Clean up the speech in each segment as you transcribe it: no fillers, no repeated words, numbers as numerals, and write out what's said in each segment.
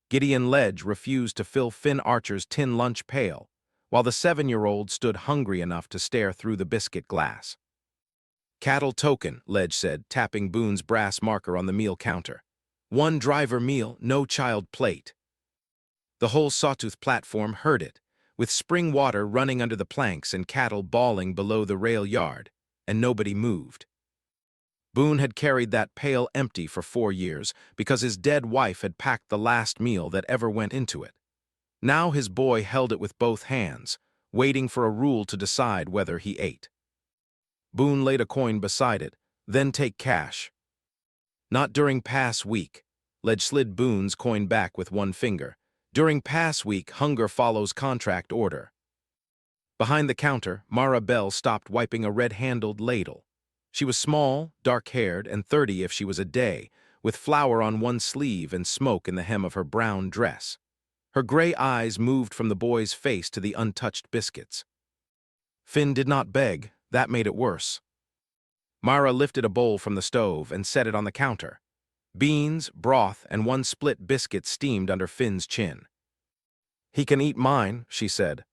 Gideon Ledge refused to fill Finn Archer's tin lunch pail, while the 7-year-old stood hungry enough to stare through the biscuit glass. "Cattle token," Ledge said, tapping Boone's brass marker on the meal counter. "One driver meal, no child plate." The whole Sawtooth platform heard it, with spring water running under the planks and cattle bawling below the rail yard, and nobody moved. Boone had carried that pail empty for 4 years because his dead wife had packed the last meal that ever went into it. Now his boy held it with both hands, waiting for a rule to decide whether he ate. Boone laid a coin beside it, "Then take cash." "Not during pass week." Ledge slid Boone's coin back with one finger. "During pass week, hunger follows contract order." Behind the counter, Mara Bell stopped wiping a red-handled ladle. She was small, dark-haired, and 30 if she was a day, with flour on one sleeve and smoke in the hem of her brown dress. Her gray eyes moved from the boy's face to the untouched biscuits. Finn did not beg. That made it worse. Mara lifted a bowl from the stove and set it on the counter. Beans, broth, and one split biscuit steamed under Finn's chin. "He can eat mine," she said.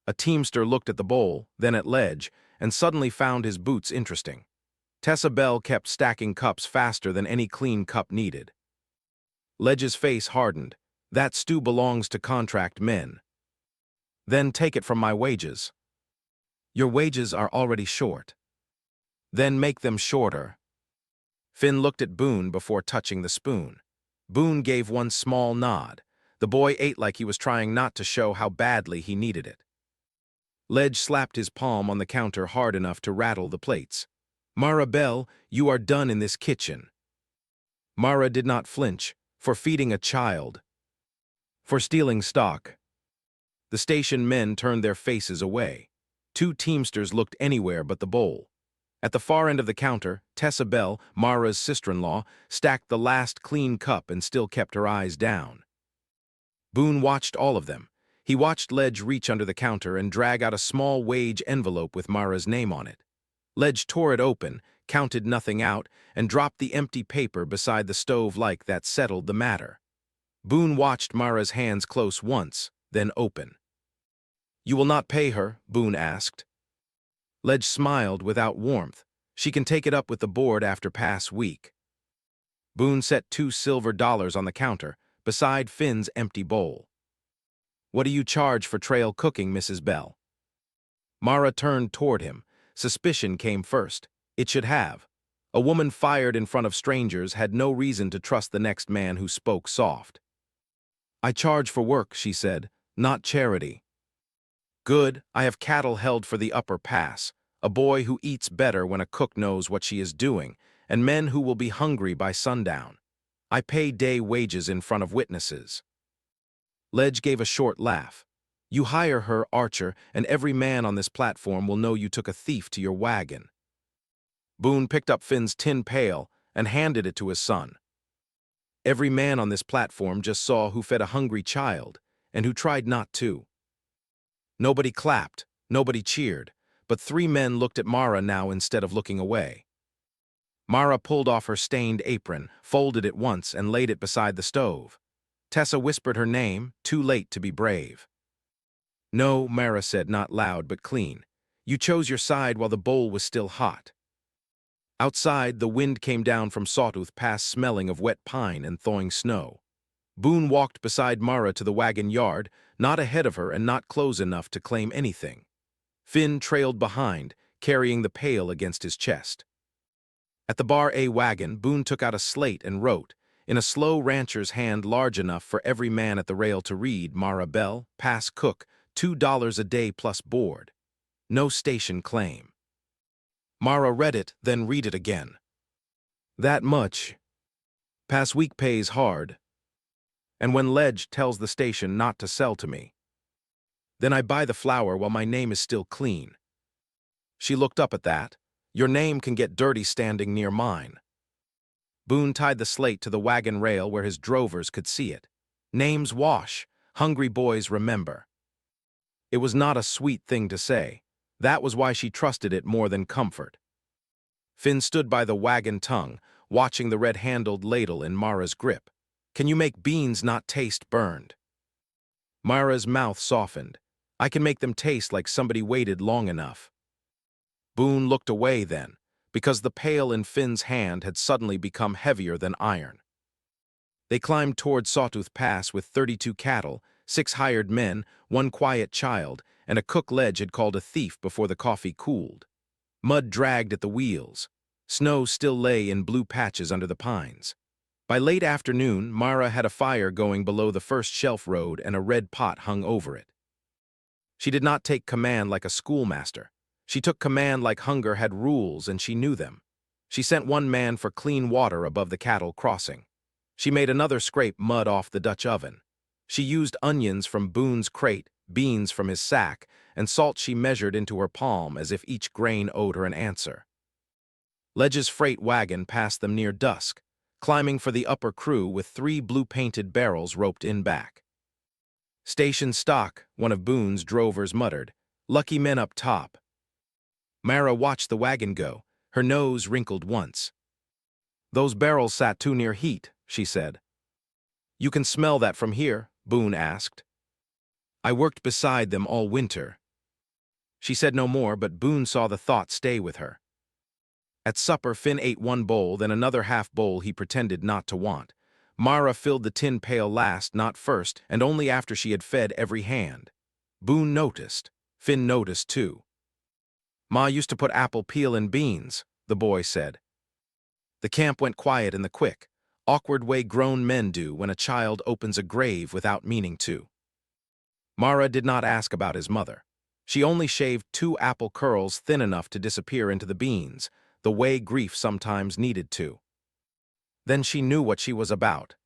A teamster looked at the bowl, then at Ledge, and suddenly found his boots interesting. Tessa Bell kept stacking cups faster than any clean cup needed. Ledge's face hardened. "That stew belongs to contract men." "Then take it from my wages." "Your wages are already short." "Then make them shorter." Finn looked at Boone before touching the spoon. Boone gave one small nod. The boy ate like he was trying not to show how badly he needed it. Ledge slapped his palm on the counter hard enough to rattle the plates. "Mara Bell, you are done in this kitchen." Mara did not flinch. "For feeding a child." "For stealing stock." The station men turned their faces away. 2 teamsters looked anywhere but the bowl. At the far end of the counter, Tessa Bell, Mara's sister-in-law, stacked the last clean cup and still kept her eyes down. Boone watched all of them. He watched Ledge reach under the counter and drag out a small wage envelope with Mara's name on it. Ledge tore it open, counted nothing out, and dropped the empty paper beside the stove like that settled the matter. Boone watched Mara's hands close once, then open. "You will not pay her?" Boone asked. Ledge smiled without warmth. "She can take it up with the board after pass week." Boone set $2 silver on the counter, beside Finn's empty bowl. "What do you charge for trail cooking, Mrs. Bell?" Mara turned toward him. Suspicion came first. It should have. A woman fired in front of strangers had no reason to trust the next man who spoke soft. "I charge for work," she said, "not charity." "Good, I have cattle held for the upper pass, a boy who eats better when a cook knows what she is doing, and men who will be hungry by sundown. I pay day wages in front of witnesses." Ledge gave a short laugh. "You hire her, Archer, and every man on this platform will know you took a thief to your wagon." Boone picked up Finn's tin pail and handed it to his son. "Every man on this platform just saw who fed a hungry child, and who tried not to." Nobody clapped, nobody cheered, but 3 men looked at Mara now instead of looking away. Mara pulled off her stained apron, folded it once, and laid it beside the stove. Tessa whispered her name, too late to be brave. "No," Mara said, not loud but clean. "You chose your side while the bowl was still hot." Outside, the wind came down from Sawtooth Pass smelling of wet pine and thawing snow. Boone walked beside Mara to the wagon yard, not ahead of her and not close enough to claim anything. Finn trailed behind, carrying the pail against his chest. At the Bar A wagon, Boone took out a slate and wrote, in a slow rancher's hand large enough for every man at the rail to read, "Mara Bell, pass cook, $2 a day plus board. No station claim." Mara read it, then read it again. "That much. Pass week pays hard. And when Ledge tells the station not to sell to me. Then I buy the flour while my name is still clean." She looked up at that. "Your name can get dirty standing near mine." Boone tied the slate to the wagon rail where his drovers could see it. "Names wash. Hungry boys remember." It was not a sweet thing to say. That was why she trusted it more than comfort. Finn stood by the wagon tongue, watching the red-handled ladle in Mara's grip. Can you make beans not taste burned? Myra's mouth softened. I can make them taste like somebody waited long enough. Boone looked away then, because the pail in Finn's hand had suddenly become heavier than iron. They climbed toward Sawtooth Pass with 32 cattle, 6 hired men, 1 quiet child, and a cook Ledge had called a thief before the coffee cooled. Mud dragged at the wheels. Snow still lay in blue patches under the pines. By late afternoon, Myra had a fire going below the first shelf road and a red pot hung over it. She did not take command like a schoolmaster. She took command like hunger had rules and she knew them. She sent one man for clean water above the cattle crossing. She made another scrape mud off the Dutch oven. She used onions from Boone's crate, beans from his sack, and salt she measured into her palm as if each grain owed her an answer. Ledge's freight wagon passed them near dusk, climbing for the upper crew with 3 blue-painted barrels roped in back. "Station stock," one of Boone's drovers muttered. "Lucky men up top." Myra watched the wagon go, her nose wrinkled once. "Those barrels sat too near heat," she said. "You can smell that from here?" Boone asked. "I worked beside them all winter." She said no more, but Boone saw the thought stay with her. At supper, Finn ate 1 bowl, then another half bowl he pretended not to want. Myra filled the tin pail last, not first, and only after she had fed every hand. Boone noticed. Finn noticed too. "Ma used to put apple peel in beans," the boy said. The camp went quiet in the quick, awkward way grown men do when a child opens a grave without meaning to. Myra did not ask about his mother. She only shaved 2 apple curls thin enough to disappear into the beans, the way grief sometimes needed to. Then she knew what she was about.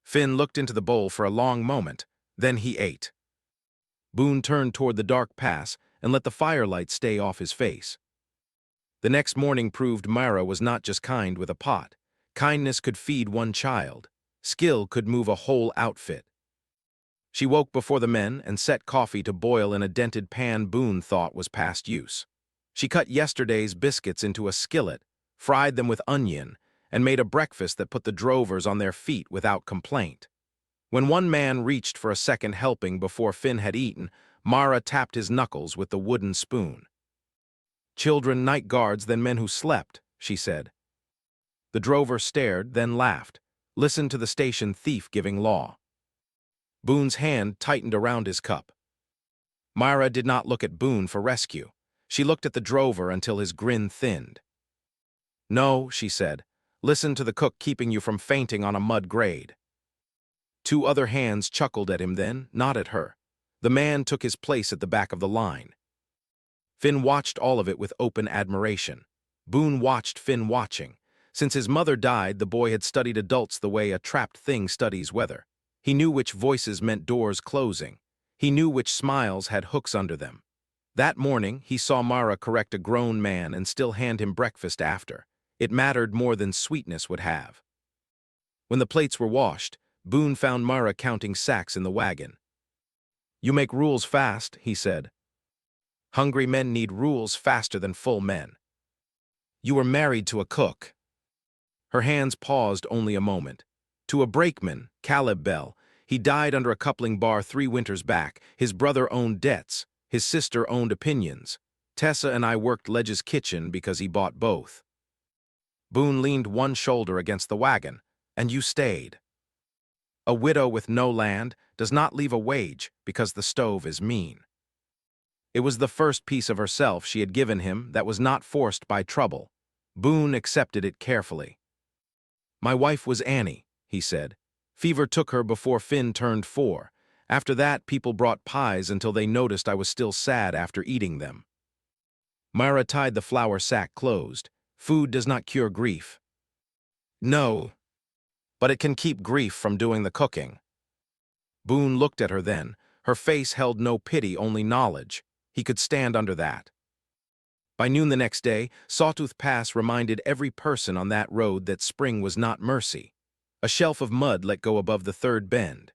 Finn looked into the bowl for a long moment, then he ate. Boone turned toward the dark pass and let the firelight stay off his face. The next morning proved Myra was not just kind with a pot. Kindness could feed one child. Skill could move a whole outfit. She woke before the men and set coffee to boil in a dented pan Boone thought was past use. She cut yesterday's biscuits into a skillet, fried them with onion, and made a breakfast that put the drovers on their feet without complaint. When one man reached for a second helping before Finn had eaten, Myra tapped his knuckles with the wooden spoon. "Children night guards than men who slept," she said. The drover stared, then laughed. Listened to the station thief giving law. Boone's hand tightened around his cup. Myra did not look at Boone for rescue. She looked at the drover until his grin thinned. "No," she said. "Listen to the cook keeping you from fainting on a mud grade." 2 other hands chuckled at him then, not at her. The man took his place at the back of the line. Finn watched all of it with open admiration. Boone watched Finn watching. Since his mother died, the boy had studied adults the way a trapped thing studies weather. He knew which voices meant doors closing. He knew which smiles had hooks under them. That morning, he saw Myra correct a grown man and still hand him breakfast after. It mattered more than sweetness would have. When the plates were washed, Boone found Myra counting sacks in the wagon. "You make rules fast," he said. "Hungry men need rules faster than full men." "You were married to a cook." Her hands paused only a moment. "To a brakeman, Caleb Bell. He died under a coupling bar 3 winters back. His brother owned debts. His sister owned opinions. Tessa and I worked Ledge's kitchen because he bought both." Boone leaned one shoulder against the wagon. "And you stayed." A widow with no land does not leave a wage because the stove is mean. It was the first piece of herself she had given him that was not forced by trouble. Boone accepted it carefully. "My wife was Annie," he said. "Fever took her before Finn turned 4. After that, people brought pies until they noticed I was still sad after eating them." Myra tied the flour sack closed. "Food does not cure grief." "No, but it can keep grief from doing the cooking." Boone looked at her then. Her face held no pity, only knowledge. He could stand under that. By noon the next day, Sawtooth Pass reminded every person on that road that spring was not mercy. A shelf of mud let go above the third bend.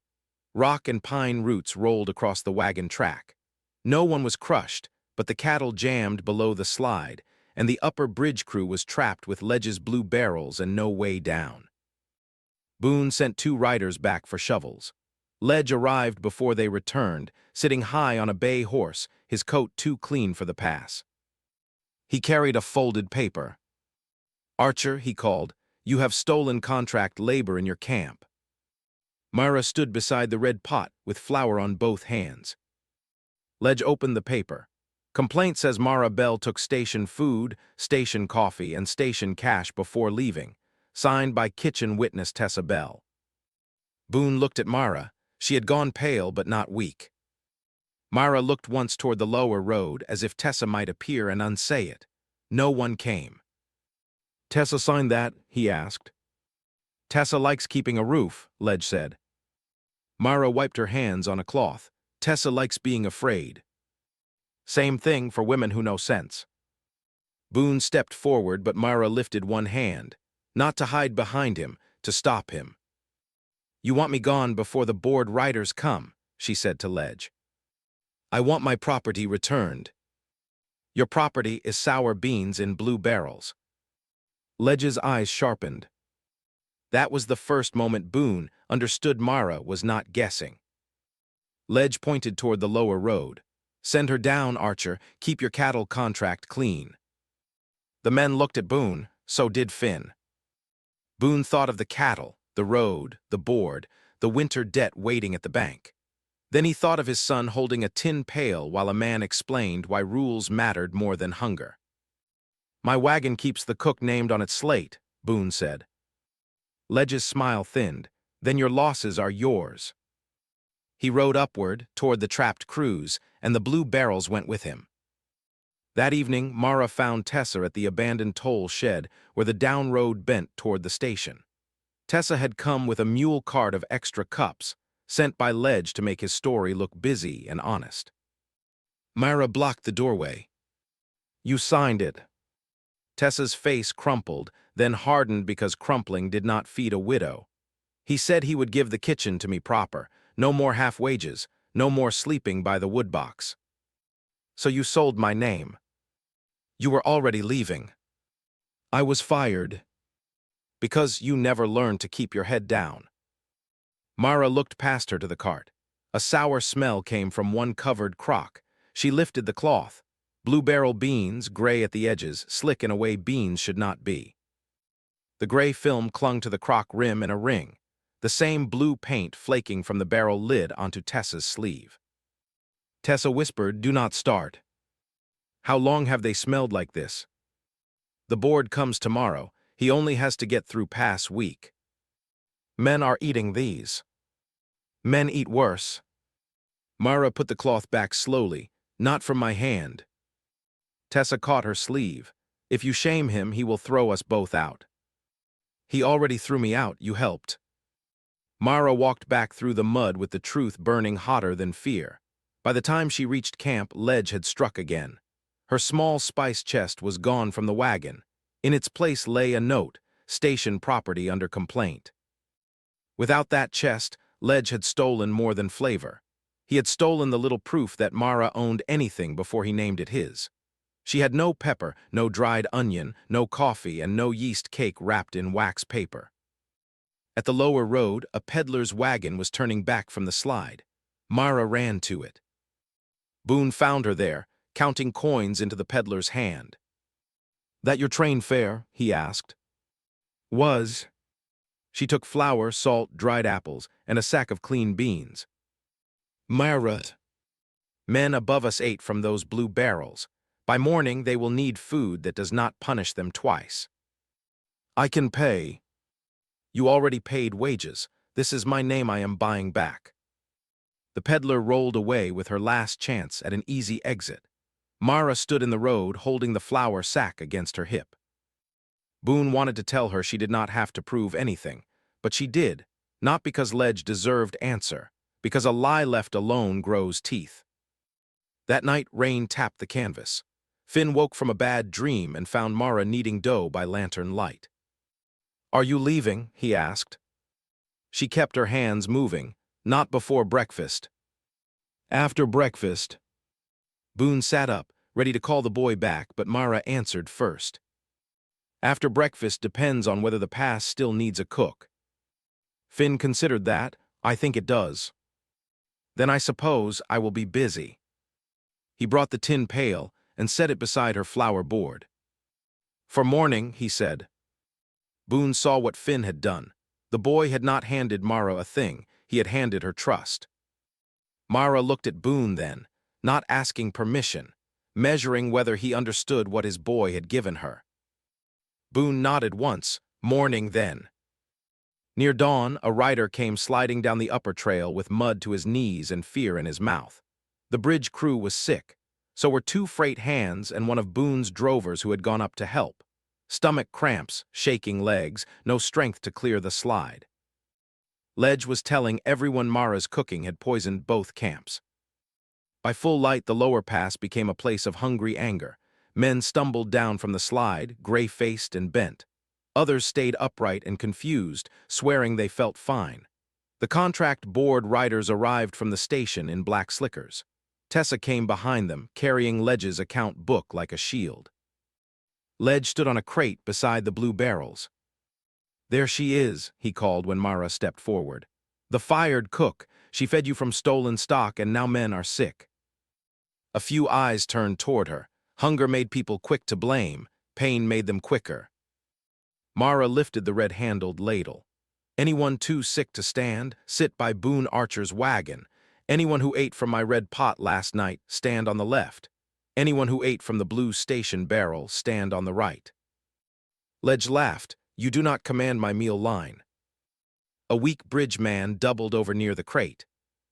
Rock and pine roots rolled across the wagon track. No one was crushed, but the cattle jammed below the slide, and the upper bridge crew was trapped with Ledge's blue barrels and no way down. Boone sent 2 riders back for shovels. Ledge arrived before they returned, sitting high on a bay horse, his coat too clean for the pass. He carried a folded paper. "Archer," he called, "you have stolen contract labor in your camp." Myra stood beside the red pot with flour on both hands. Ledge opened the paper. "Complaint says Mara Bell took station food, station coffee, and station cash before leaving. Signed by kitchen witness Tessa Bell." Boone looked at Mara. She had gone pale but not weak. Myra looked once toward the lower road as if Tessa might appear and unsay it. No one came. "Tessa signed that?" he asked. "Tessa likes keeping a roof," Ledge said. Myra wiped her hands on a cloth. "Tessa likes being afraid." "Same thing for women who know sense." Boone stepped forward, but Myra lifted one hand, not to hide behind him, to stop him. "You want me gone before the board riders come," she said to Ledge. "I want my property returned." "Your property is sour beans in blue barrels." Ledge's eyes sharpened. That was the first moment Boone understood Myra was not guessing. Ledge pointed toward the lower road. "Send her down, Archer. Keep your cattle contract clean." The men looked at Boone, so did Finn. Boone thought of the cattle, the road, the board, the winter debt waiting at the bank. Then he thought of his son holding a tin pail while a man explained why rules mattered more than hunger. "My wagon keeps the cook named on its slate," Boone said. Ledge's smile thinned. "Then your losses are yours." He rode upward, toward the trapped crews, and the blue barrels went with him. That evening, Mara found Tessa at the abandoned toll shed where the down road bent toward the station. Tessa had come with a mule cart of extra cups, sent by Ledge to make his story look busy and honest. Myra blocked the doorway. "You signed it." Tessa's face crumpled, then hardened because crumpling did not feed a widow. "He said he would give the kitchen to me proper. No more half wages, no more sleeping by the woodbox." "So you sold my name." "You were already leaving." "I was fired." "Because you never learned to keep your head down." Mara looked past her to the cart. A sour smell came from one covered crock. She lifted the cloth. Blue barrel beans, gray at the edges, slick in a way beans should not be. The gray film clung to the crock rim in a ring, the same blue paint flaking from the barrel lid onto Tessa's sleeve. Tessa whispered, "Do not start." "How long have they smelled like this?" "The board comes tomorrow. He only has to get through pass week." "Men are eating these." "Men eat worse." Mara put the cloth back slowly. "Not from my hand." Tessa caught her sleeve. "If you shame him, he will throw us both out." "He already threw me out. You helped." Mara walked back through the mud with the truth burning hotter than fear. By the time she reached camp, Ledge had struck again. Her small spice chest was gone from the wagon. In its place lay a note, "Station property under complaint." Without that chest, Ledge had stolen more than flavor. He had stolen the little proof that Mara owned anything before he named it his. She had no pepper, no dried onion, no coffee, and no yeast cake wrapped in wax paper. At the lower road, a peddler's wagon was turning back from the slide. Mara ran to it. Boone found her there, counting coins into the peddler's hand. "That your train fare?" he asked. "Was." She took flour, salt, dried apples, and a sack of clean beans. "Myra." "Men above us ate from those blue barrels. By morning they will need food that does not punish them twice." "I can pay." "You already paid wages. This is my name I am buying back." The peddler rolled away with her last chance at an easy exit. Mara stood in the road holding the flour sack against her hip. Boone wanted to tell her she did not have to prove anything, but she did, not because Ledge deserved answer, because a lie left alone grows teeth. That night, rain tapped the canvas. Finn woke from a bad dream and found Mara kneading dough by lantern light. "Are you leaving?" he asked. She kept her hands moving. "Not before breakfast." "After breakfast." Boone sat up, ready to call the boy back, but Mara answered first. "After breakfast depends on whether the pass still needs a cook." Finn considered that. I think it does. Then I suppose I will be busy. He brought the tin pail and set it beside her flour board. For morning, he said. Boone saw what Finn had done. The boy had not handed Mara a thing, he had handed her trust. Mara looked at Boone then, not asking permission, measuring whether he understood what his boy had given her. Boone nodded once, morning then. Near dawn, a rider came sliding down the upper trail with mud to his knees and fear in his mouth. The bridge crew was sick. So were two freight hands and one of Boone's drovers who had gone up to help. Stomach cramps, shaking legs, no strength to clear the slide. Ledge was telling everyone Mara's cooking had poisoned both camps. By full light, the lower pass became a place of hungry anger. Men stumbled down from the slide, gray-faced and bent. Others stayed upright and confused, swearing they felt fine. The contract board riders arrived from the station in black slickers. Tessa came behind them, carrying Ledge's account book like a shield. Ledge stood on a crate beside the blue barrels. "There she is," he called when Mara stepped forward. "The fired cook. She fed you from stolen stock and now men are sick." A few eyes turned toward her. Hunger made people quick to blame. Pain made them quicker. Mara lifted the red-handled ladle. "Anyone too sick to stand, sit by Boone Archer's wagon. Anyone who ate from my red pot last night, stand on the left. Anyone who ate from the blue station barrel, stand on the right." Ledge laughed. "You do not command my meal line." A weak bridge man doubled over near the crate.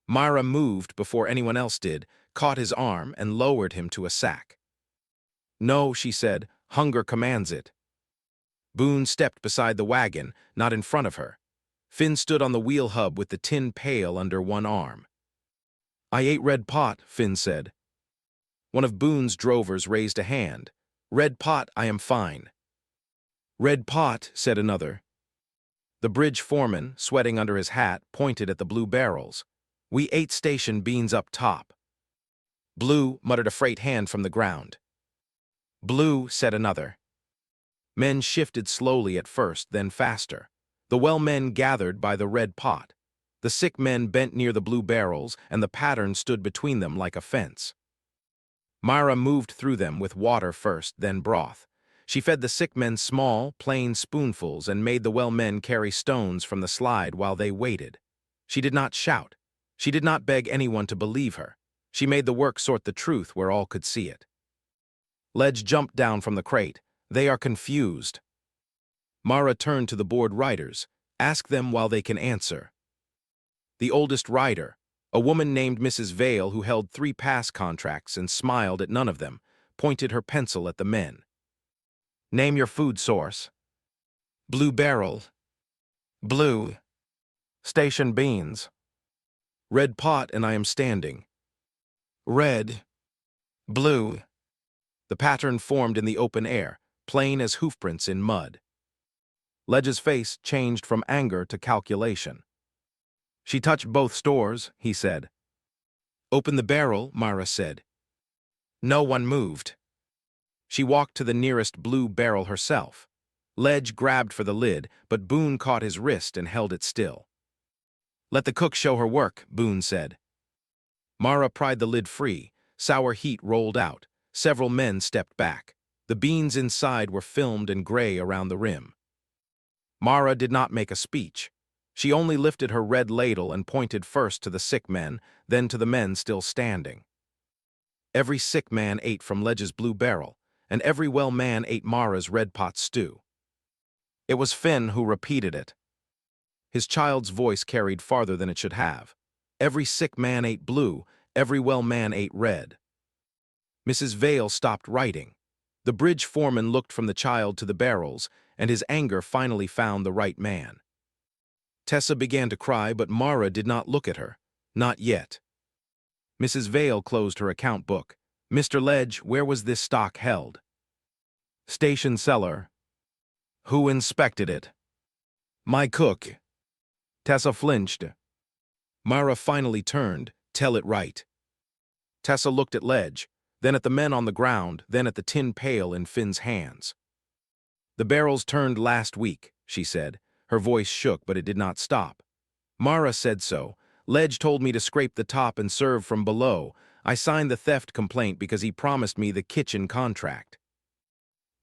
Mara moved before anyone else did, caught his arm, and lowered him to a sack. "No," she said, "hunger commands it." Boone stepped beside the wagon, not in front of her. Finn stood on the wheel hub with the tin pail under one arm. "I ate red pot," Finn said. One of Boone's drovers raised a hand. "Red pot, I am fine." "Red pot," said another. The bridge foreman, sweating under his hat, pointed at the blue barrels. "We ate station beans up top." "Blue," muttered a freight hand from the ground. "Blue," said another. Men shifted slowly at first, then faster. The well men gathered by the red pot. The sick men bent near the blue barrels, and the pattern stood between them like a fence. Mara moved through them with water first, then broth. She fed the sick men small, plain spoonfuls and made the well men carry stones from the slide while they waited. She did not shout. She did not beg anyone to believe her. She made the work sort the truth where all could see it. Ledge jumped down from the crate. "They are confused." Mara turned to the board riders. "Ask them while they can answer." The oldest rider, a woman named Mrs. Vale who held 3 pass contracts and smiled at none of them, pointed her pencil at the men. "Name your food source." "Blue barrel." "Blue." "Station beans." "Red pot and I am standing." "Red." "Blue." The pattern formed in the open air, plain as hoofprints in mud. Ledge's face changed from anger to calculation. "She touched both stores," he said. "Open the barrel," Mara said. No one moved. She walked to the nearest blue barrel herself. Ledge grabbed for the lid, but Boone caught his wrist and held it still. "Let the cook show her work," Boone said. Mara pried the lid free. Sour heat rolled out. Several men stepped back. The beans inside were filmed and gray around the rim. Mara did not make a speech. She only lifted her red ladle and pointed first to the sick men, then to the men still standing. Every sick man ate from Ledge's blue barrel, and every well man ate Mara's red pot stew. It was Finn who repeated it. His child's voice carried farther than it should have. Every sick man ate blue, every well man ate red. Mrs. Vale stopped writing. The bridge foreman looked from the child to the barrels, and his anger finally found the right man. Tessa began to cry, but Mara did not look at her. Not yet. Mrs. Vale closed her account book. "Mr. Ledge, where was this stock held?" "Station cellar." "Who inspected it?" "My cook." Tessa flinched. Mara finally turned. "Tell it right." Tessa looked at Ledge, then at the men on the ground, then at the tin pail in Finn's hands. "The barrels turned last week," she said. Her voice shook, but it did not stop. Mara said so. Ledge told me to scrape the top and serve from below. I signed the theft complaint because he promised me the kitchen contract.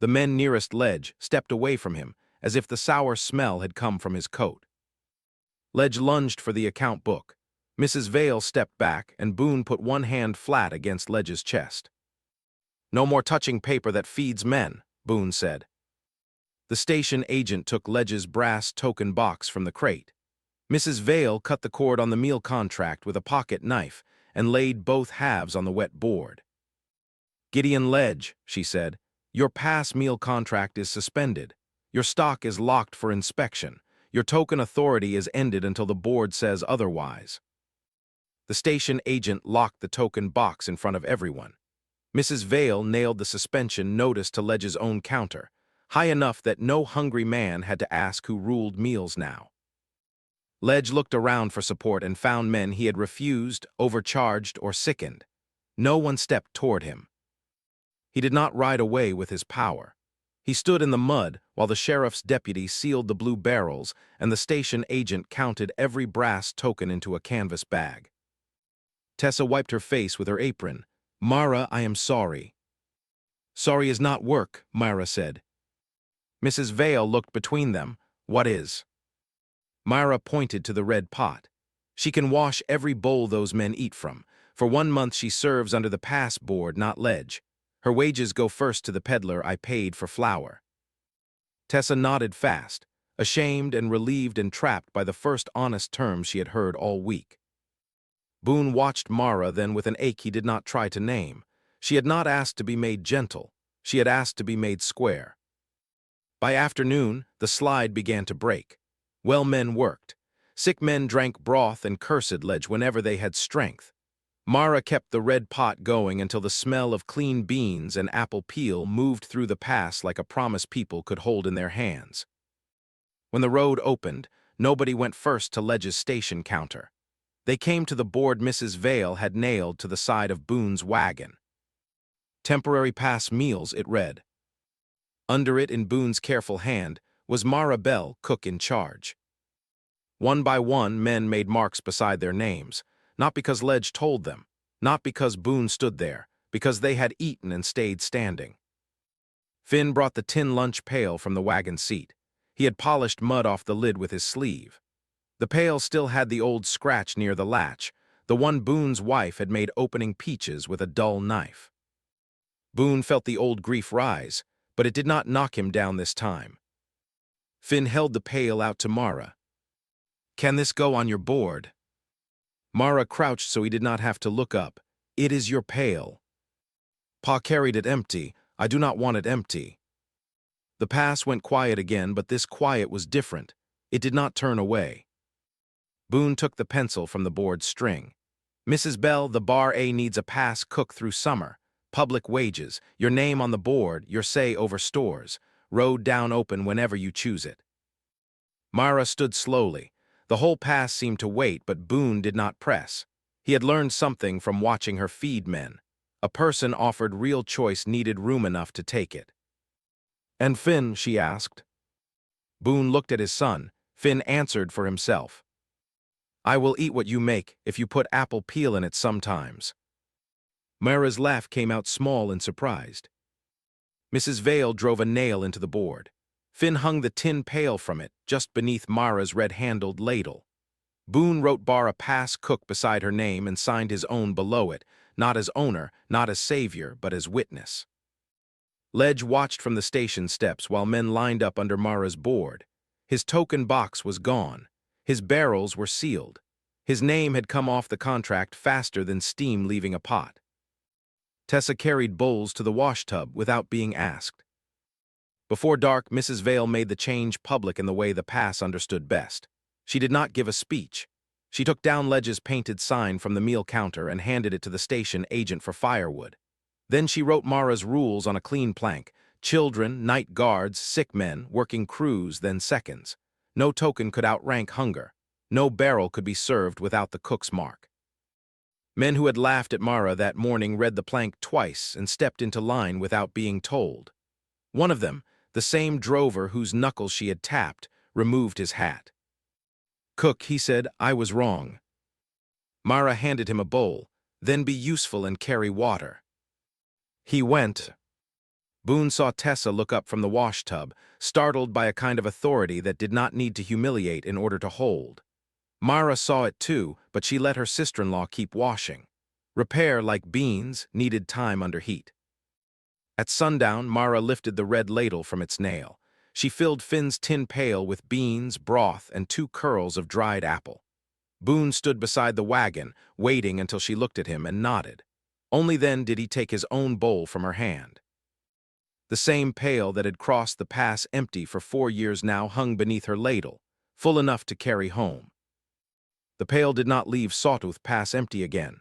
The men nearest Ledge stepped away from him, as if the sour smell had come from his coat. Ledge lunged for the account book. Mrs. Vale stepped back, and Boone put one hand flat against Ledge's chest. "No more touching paper that feeds men," Boone said. The station agent took Ledge's brass token box from the crate. Mrs. Vale cut the cord on the meal contract with a pocket knife and laid both halves on the wet board. "Gideon Ledge," she said, "your pass meal contract is suspended. Your stock is locked for inspection. Your token authority is ended until the board says otherwise." The station agent locked the token box in front of everyone. Mrs. Vale nailed the suspension notice to Ledge's own counter, high enough that no hungry man had to ask who ruled meals now. Ledge looked around for support and found men he had refused, overcharged, or sickened. No one stepped toward him. He did not ride away with his power. He stood in the mud while the sheriff's deputy sealed the blue barrels and the station agent counted every brass token into a canvas bag. Tessa wiped her face with her apron. "Mara, I am sorry." "Sorry is not work," Myra said. Mrs. Vale looked between them. "What is?" Myra pointed to the red pot. "She can wash every bowl those men eat from. For 1 month she serves under the pass board, not Ledge. Her wages go first to the peddler I paid for flour." Tessa nodded fast, ashamed and relieved and trapped by the first honest terms she had heard all week. Boone watched Mara then with an ache he did not try to name. She had not asked to be made gentle. She had asked to be made square. By afternoon, the slide began to break. Well men worked. Sick men drank broth and cursed Ledge whenever they had strength. Mara kept the red pot going until the smell of clean beans and apple peel moved through the pass like a promise people could hold in their hands. When the road opened, nobody went first to Ledge's station counter. They came to the board Mrs. Vale had nailed to the side of Boone's wagon. "Temporary pass meals," it read. Under it, in Boone's careful hand, was Mara Bell, cook in charge. One by one, men made marks beside their names, not because Ledge told them, not because Boone stood there, because they had eaten and stayed standing. Finn brought the tin lunch pail from the wagon seat. He had polished mud off the lid with his sleeve. The pail still had the old scratch near the latch, the one Boone's wife had made opening peaches with a dull knife. Boone felt the old grief rise, but it did not knock him down this time. Finn held the pail out to Mara. "Can this go on your board?" Mara crouched so he did not have to look up. "It is your pail." "Pa carried it empty. I do not want it empty." The pass went quiet again, but this quiet was different. It did not turn away. Boone took the pencil from the board string. "Mrs. Bell, the Bar A needs a pass cook through summer. Public wages, your name on the board, your say over stores. Road down open whenever you choose it." Myra stood slowly. The whole pass seemed to wait, but Boone did not press. He had learned something from watching her feed men. A person offered real choice needed room enough to take it. "And Finn?" she asked. Boone looked at his son. Finn answered for himself. "I will eat what you make if you put apple peel in it sometimes." Myra's laugh came out small and surprised. Mrs. Vale drove a nail into the board. Finn hung the tin pail from it, just beneath Mara's red-handled ladle. Boone wrote Bar a pass cook beside her name and signed his own below it, not as owner, not as savior, but as witness. Ledge watched from the station steps while men lined up under Mara's board. His token box was gone. His barrels were sealed. His name had come off the contract faster than steam leaving a pot. Tessa carried bowls to the washtub without being asked. Before dark, Mrs. Vale made the change public in the way the pass understood best. She did not give a speech. She took down Ledge's painted sign from the meal counter and handed it to the station agent for firewood. Then she wrote Mara's rules on a clean plank: children, night guards, sick men, working crews, then seconds. No token could outrank hunger. No barrel could be served without the cook's mark. Men who had laughed at Mara that morning read the plank twice and stepped into line without being told. One of them, the same drover whose knuckles she had tapped, removed his hat. "Cook," he said, "I was wrong." Mara handed him a bowl. "Then be useful and carry water." He went. Boone saw Tessa look up from the washtub, startled by a kind of authority that did not need to humiliate in order to hold. Mara saw it too, but she let her sister-in-law keep washing. Repair, like beans, needed time under heat. At sundown, Mara lifted the red ladle from its nail. She filled Finn's tin pail with beans, broth, and 2 curls of dried apple. Boone stood beside the wagon, waiting until she looked at him and nodded. Only then did he take his own bowl from her hand. The same pail that had crossed the pass empty for 4 years now hung beneath her ladle, full enough to carry home. The pail did not leave Sawtooth Pass empty again.